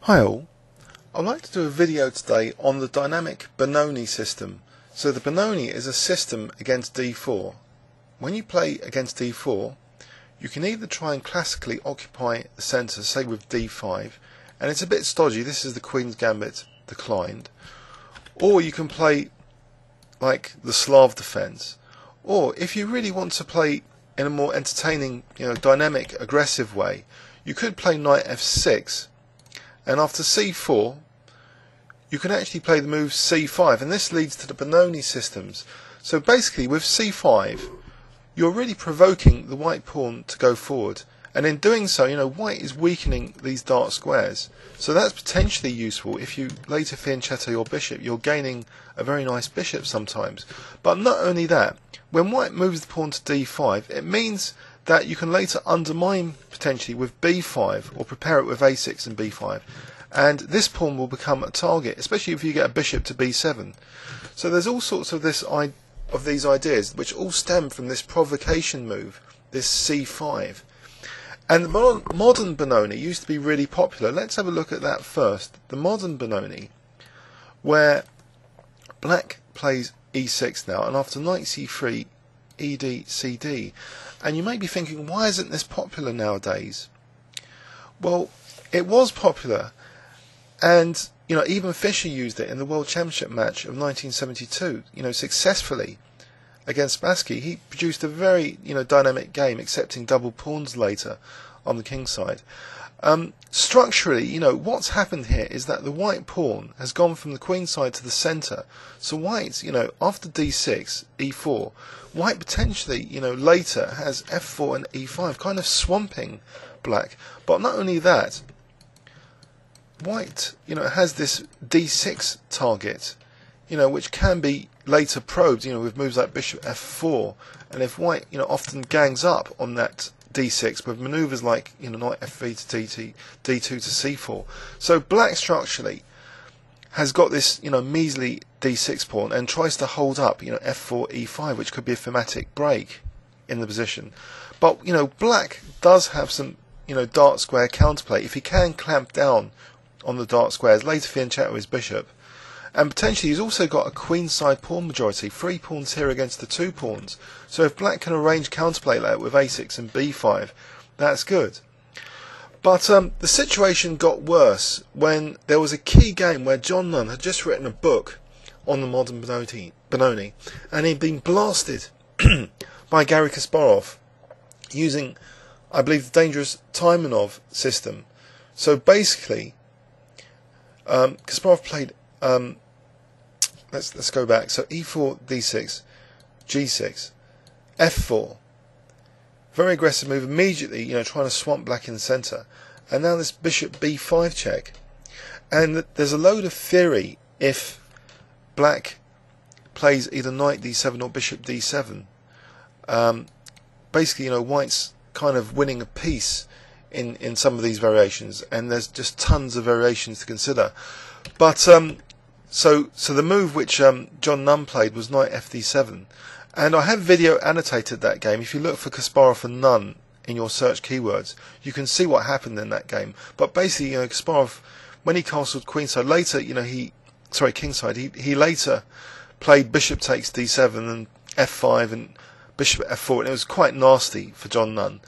Hi all, I'd like to do a video today on the Dynamic Benoni system. So the Benoni is a system against d4. When you play against d4, you can either try and classically occupy the centre, say with d5, and it's a bit stodgy, this is the Queen's Gambit declined, or you can play like the Slav defence, or if you really want to play in a more entertaining, dynamic, aggressive way, you could play knight f6, and after c4 you can actually play the move c5, and this leads to the Benoni systems. So basically with c5 you're really provoking the white pawn to go forward, and in doing so, white is weakening these dark squares, so that's potentially useful. If you later fianchetto your bishop, you're gaining a very nice bishop sometimes. But not only that, when white moves the pawn to d5, it means that you can later undermine potentially with b5, or prepare it with a6 and b5, and this pawn will become a target, especially if you get a bishop to b7. So there's all sorts of these ideas which all stem from this provocation move, this c5. And the modern Benoni used to be really popular. Let's have a look at that first. The modern Benoni, where black plays e6 now, and after knight c3, ed, cd. And you may be thinking, why isn't this popular nowadays? Well, it was popular, and even Fischer used it in the World Championship match of 1972, successfully against Spassky. He produced a very dynamic game, accepting double pawns later on the king side. Structurally, what's happened here is that the white pawn has gone from the queen side to the centre. So white, after d6, e4, white potentially, later has f4 and e5, kind of swamping black. But not only that, white, has this d6 target, which can be later probed, with moves like bishop f4, and if white, often gangs up on that d6 with manoeuvres like, knight f3 to d2 to c4. So black structurally has got this, measly d6 pawn and tries to hold up, f4, e5, which could be a thematic break in the position. But, black does have some, dark square counterplay. If he can clamp down on the dark squares, later fianchetto his bishop, and potentially he's also got a queenside pawn majority, 3 pawns here against the 2 pawns. So if black can arrange counterplay like that with a6 and b5, that's good. But the situation got worse when there was a key game where John Nunn had just written a book on the modern Benoni, and he'd been blasted by Garry Kasparov using, I believe, the dangerous Taimanov system. So basically, Kasparov played, let's go back. So e4, d6, g6, f4. Very aggressive move immediately, trying to swamp black in the centre. And now this bishop b5 check. And there's a load of theory if black plays either knight d7 or bishop d7. Basically, white's kind of winning a piece in some of these variations, and there's just tons of variations to consider. But so the move which John Nunn played was knight fd7, and I have video annotated that game. If you look for Kasparov and Nunn in your search keywords, you can see what happened in that game. But basically, Kasparov, when he castled queenside, later, kingside, he later played bishop takes d7 and f5 and bishop f4, and it was quite nasty for John Nunn.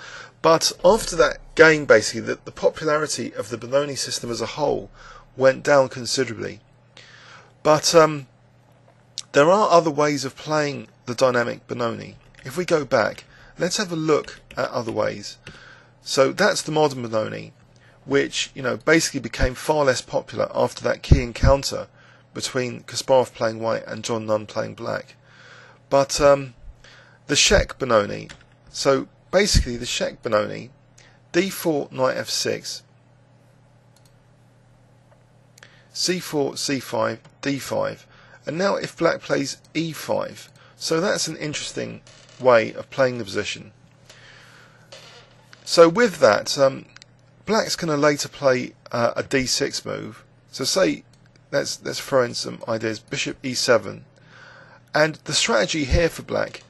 But after that game, basically, the popularity of the Benoni system as a whole went down considerably. But there are other ways of playing the Dynamic Benoni. If we go back, let's have a look at other ways. So that's the modern Benoni, which basically became far less popular after that key encounter between Kasparov playing white and John Nunn playing black. But the Czech Benoni, so basically the Czech Benoni, d4, knight f6, c4, c5, d5, and now if black plays e5, so that's an interesting way of playing the position. So with that, black's going to later play a d6 move. So say, let's throw in some ideas, bishop e7, and the strategy here for black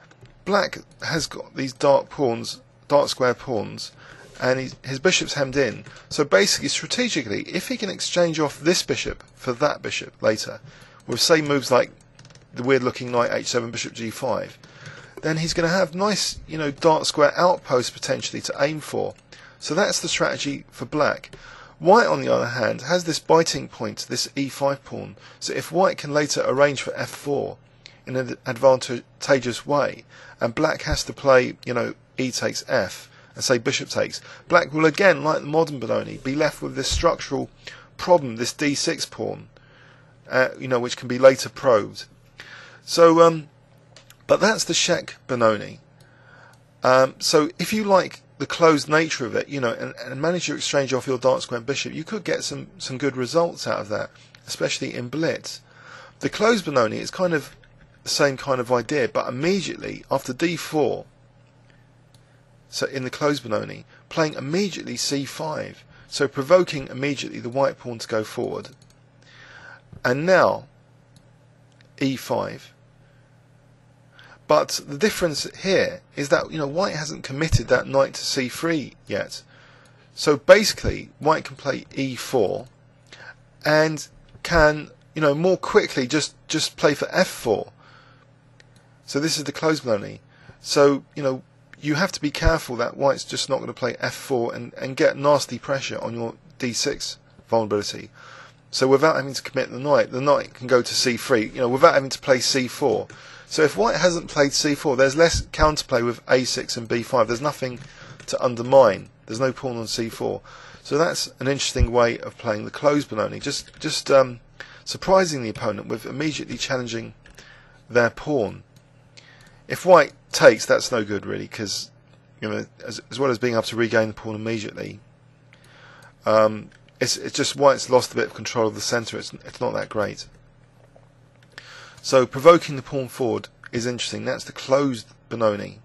has got these dark pawns, dark square pawns, and his bishop's hemmed in. So basically, strategically, if he can exchange off this bishop for that bishop later, with say moves like the weird looking knight h7, bishop g5, then he's going to have nice, dark square outposts potentially to aim for. So that's the strategy for black. White, on the other hand, has this biting point, this e5 pawn. So if white can later arrange for f4 in an advantageous way, and black has to play, e takes f, and say bishop takes, black will again, like the modern Benoni, be left with this structural problem, this d6 pawn, which can be later probed. So, but that's the Czech Benoni. So if you like the closed nature of it, and manage to exchange off your dark square bishop, you could get some good results out of that, especially in blitz. The closed Benoni is kind of the same kind of idea, but immediately after d4, so in the closed Benoni, playing immediately c5, so provoking immediately the white pawn to go forward. And now e5. But the difference here is that white hasn't committed that knight to c3 yet. So basically, white can play e4 and can more quickly just play for f4. So this is the closed Benoni. So you have to be careful that white's just not going to play f4 and get nasty pressure on your d6 vulnerability. So without having to commit the knight can go to c3, without having to play c4. So if white hasn't played c4, there's less counterplay with a6 and b5. There's nothing to undermine. There's no pawn on c4. So that's an interesting way of playing the closed Benoni. Just surprising the opponent with immediately challenging their pawn. If white takes, that's no good really, because as well as being able to regain the pawn immediately, it's just white's lost a bit of control of the centre. It's not that great. So provoking the pawn forward is interesting. That's the closed Benoni.